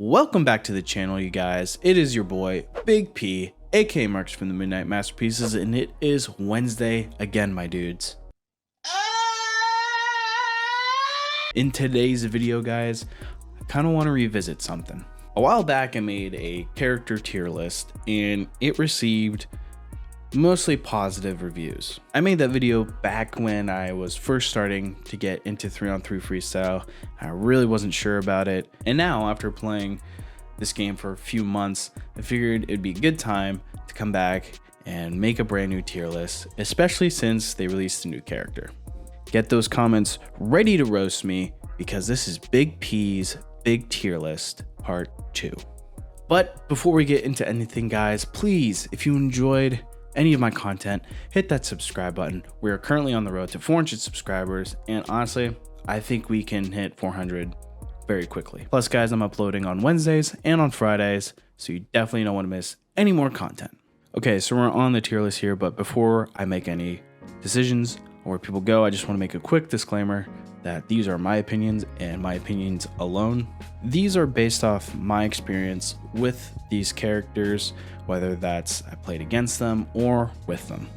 Welcome back to the channel, you guys. It is your boy, Big P, aka Marks from the Midnight Masterpieces, and it is Wednesday again, my dudes. In today's video, guys, I kind of want to revisit something. A while back, I made a character tier list, and it received mostly positive reviews. I made that video back when I was first starting to get into 3on3 Freestyle. I really wasn't sure about it. And now, after playing this game for a few months, I figured it'd be a good time to come back and make a brand new tier list, especially since they released a new character. Get those comments ready to roast me, because this is Big P's Big Tier List Part 2. But before we get into anything, guys, please, if you enjoyed any of my content, hit that subscribe button. We are currently on the road to 400 subscribers, and honestly, I think we can hit 400 very quickly. Plus, guys, I'm uploading on Wednesdays and on Fridays, so you definitely don't want to miss any more content. Okay, so we're on the tier list here, but before I make any decisions on where people go, I just want to make a quick disclaimer that these are my opinions and my opinions alone. These are based off my experience with these characters, whether that's I played against them or with them.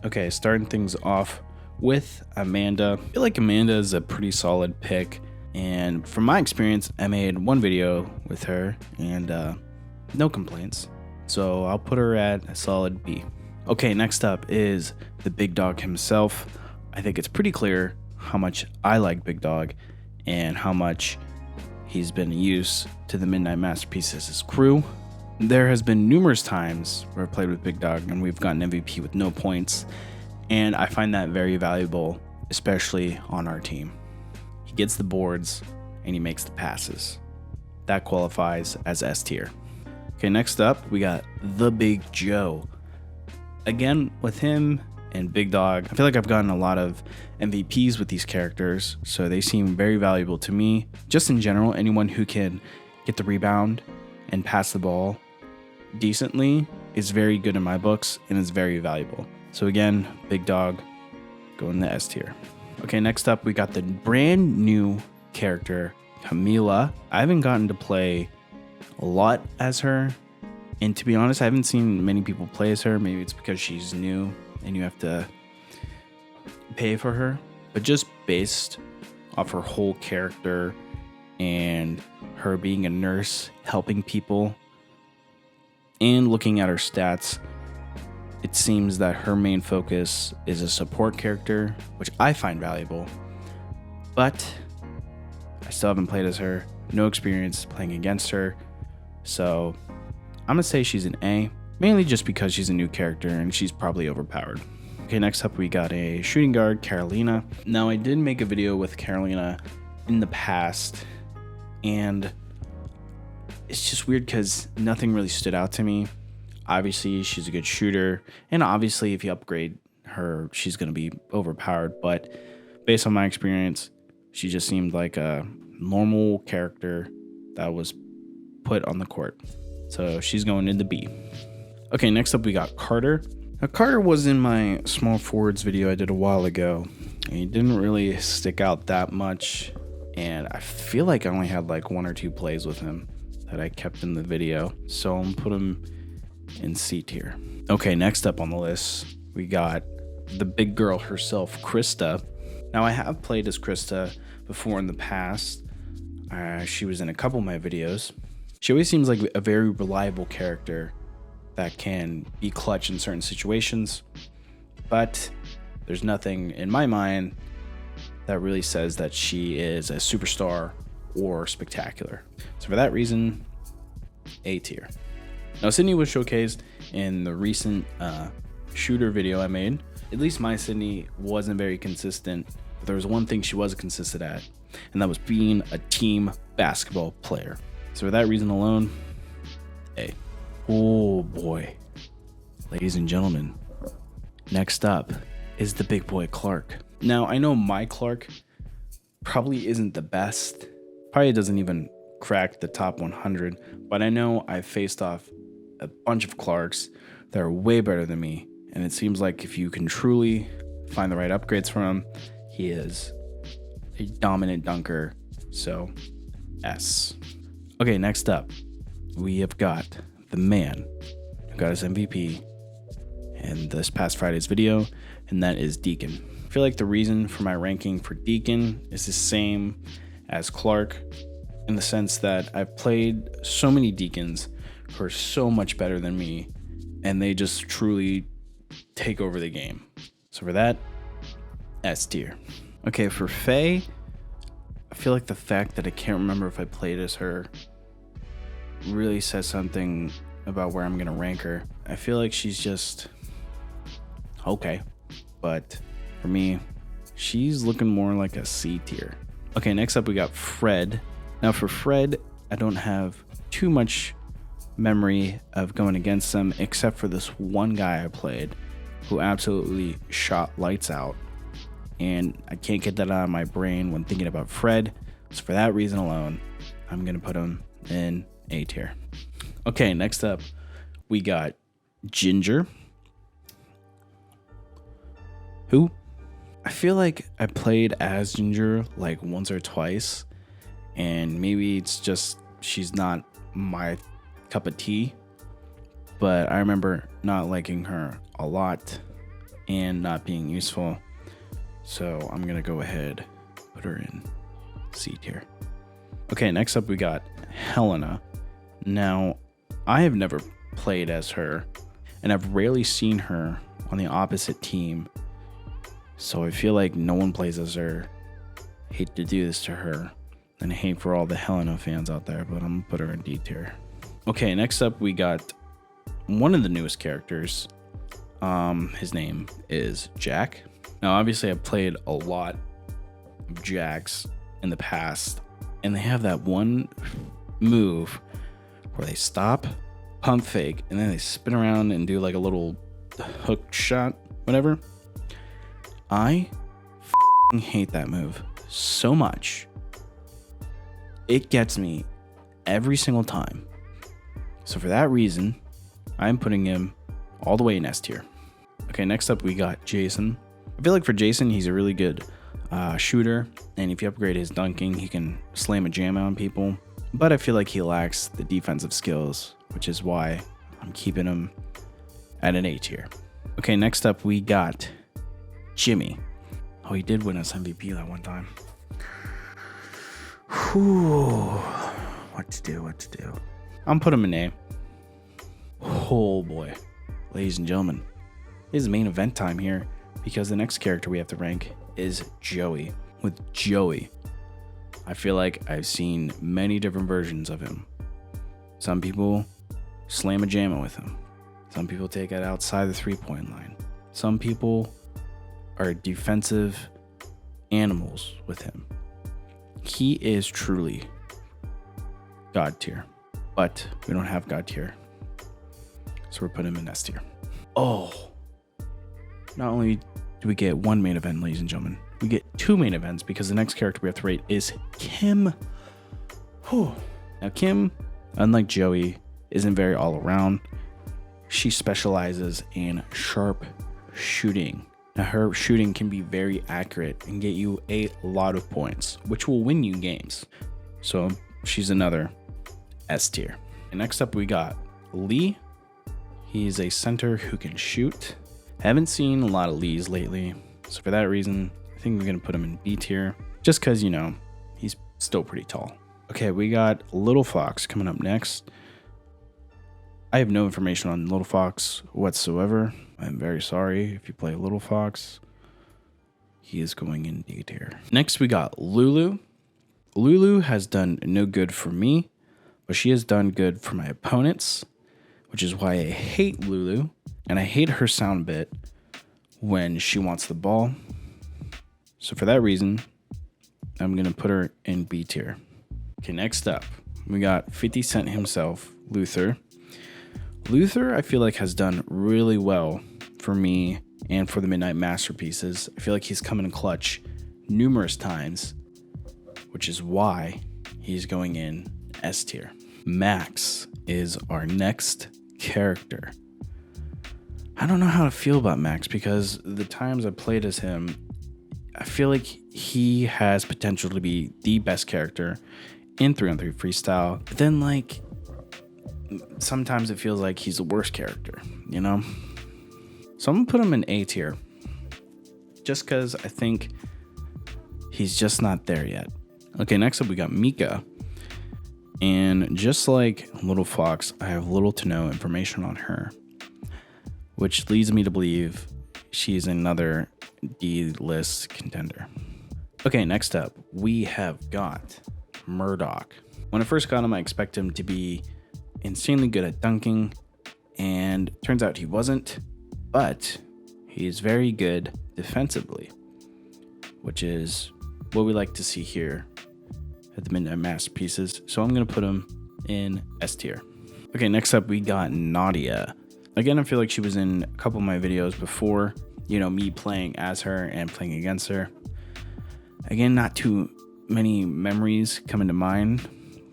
Okay, starting things off with Amanda. I feel like Amanda is a pretty solid pick, and from my experience, I made one video with her and no complaints. So I'll put her at a solid B. Okay, next up is the big dog himself. I think it's pretty clear how much I like Big Dog and how much he's been used to the Midnight Masterpieces' crew. There has been numerous times where I played with Big Dog and we've gotten MVP with no points, and I find that very valuable, especially on our team. He gets the boards and he makes the passes. That qualifies as S tier. Okay, next up we got the Big Joe. Again, with him and Big Dog, I feel like I've gotten a lot of MVPs with these characters, so they seem very valuable to me. Just in general, anyone who can get the rebound and pass the ball decently is very good in my books and is very valuable. So again, Big Dog going in the S tier. Okay, next up we got the brand new character, Camila. I haven't gotten to play a lot as her, and to be honest, I haven't seen many people play as her. Maybe it's because she's new and you have to pay for her, but just based off her whole character and her being a nurse helping people and looking at her stats, it seems that her main focus is a support character, which I find valuable, but I still haven't played as her, no experience playing against her, so I'm gonna say she's an A, mainly just because she's a new character and she's probably overpowered. Okay, next up we got a shooting guard, Helena. Now, I did make a video with Helena in the past, and it's just weird because nothing really stood out to me. Obviously, she's a good shooter, and obviously if you upgrade her, she's gonna be overpowered, but based on my experience, she just seemed like a normal character that was put on the court. So she's going into B. Okay, next up we got Carter. Now, Carter was in my small forwards video I did a while ago, and he didn't really stick out that much, and I feel like I only had like 1 or 2 plays with him that I kept in the video, so I'm gonna put him in C tier. Okay, next up on the list we got the big girl herself, Krista. Now, I have played as Krista before in the past. She was in a couple of my videos. She always seems like a very reliable character that can be clutch in certain situations, but there's nothing in my mind that really says that she is a superstar or spectacular. So for that reason, A tier. Now, Sydney was showcased in the recent shooter video I made. At least my Sydney wasn't very consistent, but there was one thing she was consistent at, and that was being a team basketball player. So for that reason alone, A. Oh boy, ladies and gentlemen, next up is the big boy Clark. Now, I know my Clark probably isn't the best, probably doesn't even crack the top 100, but I know I've faced off a bunch of Clarks that are way better than me, and it seems like if you can truly find the right upgrades for him, he is a dominant dunker, so S. Okay, next up, we have got the man who got his MVP in this past Friday's video, and that is Deacon. I feel like the reason for my ranking for Deacon is the same as Clark, in the sense that I've played so many Deacons who are so much better than me, and they just truly take over the game. So for that, S tier. Okay, for Faye, I feel like the fact that I can't remember if I played as her really says something about where I'm gonna rank her. I feel like she's just okay, but for me, she's looking more like a C tier. Okay, next up we got Fred. Now for Fred, I don't have too much memory of going against them, except for this one guy I played who absolutely shot lights out, and I can't get that out of my brain when thinking about Fred. So for that reason alone, I'm gonna put him in A tier. Okay, next up we got Ginger, who I feel like I played as Ginger like once or twice, and maybe it's just she's not my cup of tea, but I remember not liking her a lot and not being useful. So I'm gonna go ahead, put her in C tier. Okay, next up we got Helena. Now, I have never played as her, and I've rarely seen her on the opposite team, so I feel like no one plays as her. Hate to do this to her, and I hate for all the Helena fans out there, but I'm gonna put her in D tier. Okay, next up we got one of the newest characters. His name is Jack. Now, obviously, I've played a lot of Jacks in the past, and they have that one move where they stop, pump fake, and then they spin around and do like a little hook shot, whatever. I hate that move so much. It gets me every single time. So for that reason, I'm putting him all the way in S tier. Okay, next up we got Jason. I feel like for Jason, he's a really good shooter, and if you upgrade his dunking, he can slam a jam on people, but I feel like he lacks the defensive skills, which is why I'm keeping him at an A tier. Okay, next up we got Jimmy. Oh, he did win us MVP that one time. Whew. What to do? I'm putting him in A. Oh boy, ladies and gentlemen, it is main event time here, because the next character we have to rank is Joey. With Joey, I feel like I've seen many different versions of him. Some people slam a jammer with him. Some people take it outside the 3-point line. Some people are defensive animals with him. He is truly God tier, but we don't have God tier, so we're putting him in S tier. Oh, not only do we get one main event, ladies and gentlemen, we get two main events, because the next character we have to rate is Kim. Whew. Now, Kim, unlike Joey, isn't very all around. She specializes in sharp shooting. Now, her shooting can be very accurate and get you a lot of points, which will win you games. So she's another S tier. And next up we got Lee. He's a center who can shoot. Haven't seen a lot of Lees lately, so for that reason, I think we're gonna put him in B tier, just because, you know, he's still pretty tall. Okay, we got Little Fox coming up next. I have no information on Little Fox whatsoever. I'm very sorry if you play Little Fox. He is going in D tier. Next, we got Lulu. Lulu has done no good for me, but she has done good for my opponents, which is why I hate Lulu, and I hate her sound bit when she wants the ball. So for that reason, I'm gonna put her in B tier. Okay, next up, we got 50 Cent himself, Luther. Luther, I feel like, has done really well for me and for the Midnight Masterpieces. I feel like he's come in clutch numerous times, which is why he's going in S tier. Max is our next character. I don't know how to feel about Max, because the times I played as him, I feel like he has potential to be the best character in 3on3 Freestyle. But then, like, sometimes it feels like he's the worst character, you know? So I'm gonna put him in A tier. Just because I think he's just not there yet. Okay, next up we got Mika. And just like Little Fox, I have little to no information on her, which leads me to believe she's another D-list contender. Okay, next up, we have got Murdoch. When I first got him, I expected him to be insanely good at dunking, and turns out he wasn't, but he's very good defensively, which is what we like to see here at the Midnight Masterpieces. So I'm going to put him in S tier. Okay, next up we got Nadia. Again, I feel like she was in a couple of my videos before, you know, me playing as her and playing against her. Again, not too many memories coming to mind,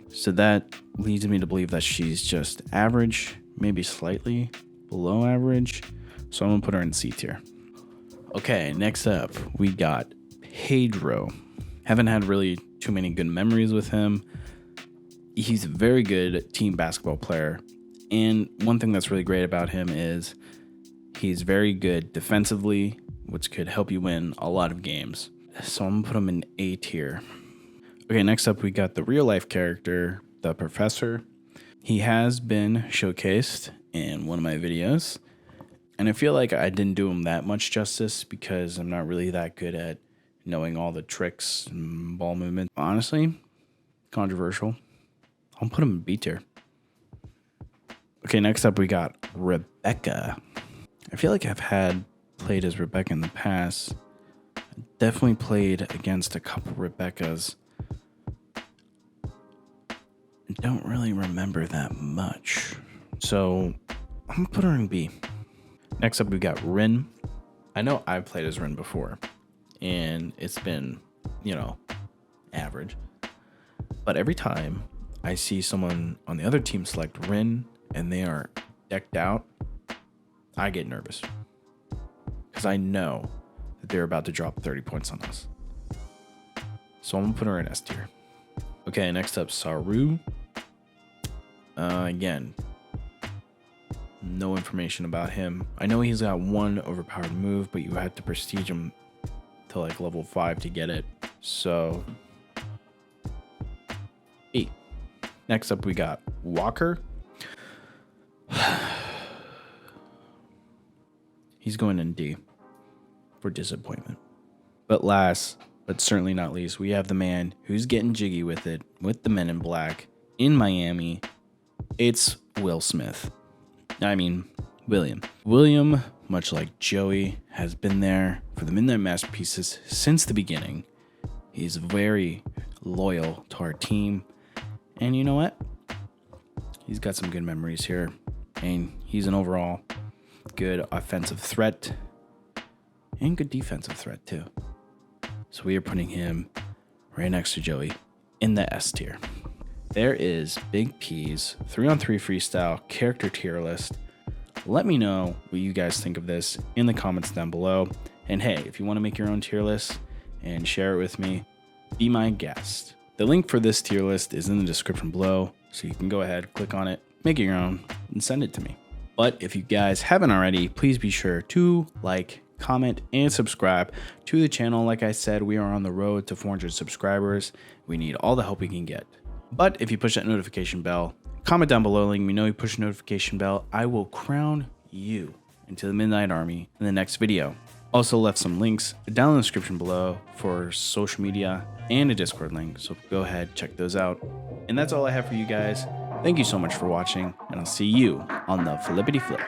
so that leads me to believe that she's just average, maybe slightly below average. So I'm gonna put her in C tier. Okay, next up we got Pedro. Haven't had really too many good memories with him. He's a very good team basketball player, and one thing that's really great about him is he's very good defensively, which could help you win a lot of games. So I'm gonna put him in A tier. Okay, next up we got the real life character, the Professor. He has been showcased in one of my videos, and I feel like I didn't do him that much justice because I'm not really that good at knowing all the tricks and ball movement. Honestly, controversial. I'll put him in B tier. Okay, next up we got Rebecca. I feel like I've played as Rebecca in the past. I definitely played against a couple Rebeccas. I don't really remember that much. So I'm gonna put her in B. Next up we got Wren. I know I've played as Wren before, and it's been, you know, average. But every time I see someone on the other team select Wren and they are decked out, I get nervous because I know that they're about to drop 30 points on us. So I'm gonna put her in S tier. Okay, next up, Saru. Again, no information about him. I know he's got one overpowered move, but you had to prestige him to like level 5 to get it. So E. Next up we got Walker. He's going in D for disappointment. But last, but certainly not least, we have the man who's getting jiggy with it with the Men in Black in Miami. It's Will Smith. I mean, William. William, much like Joey, has been there for the Midnight Masterpieces since the beginning. He's very loyal to our team. And you know what? He's got some good memories here. And he's an overall good offensive threat and good defensive threat too. So we are putting him right next to Joey in the S tier. There is Big P's 3on3 Freestyle character tier list. Let me know what you guys think of this in the comments down below. And hey, if you want to make your own tier list and share it with me, be my guest. The link for this tier list is in the description below, so you can go ahead, click on it, make it your own, and send it to me. But if you guys haven't already, please be sure to like, comment, and subscribe to the channel. Like I said, we are on the road to 400 subscribers. We need all the help we can get. But if you push that notification bell, comment down below letting me know you push the notification bell, I will crown you into the Midnight Army in the next video. Also left some links down in the description below for social media and a Discord link, so go ahead, check those out. And that's all I have for you guys. Thank you so much for watching, and I'll see you on the flippity flip.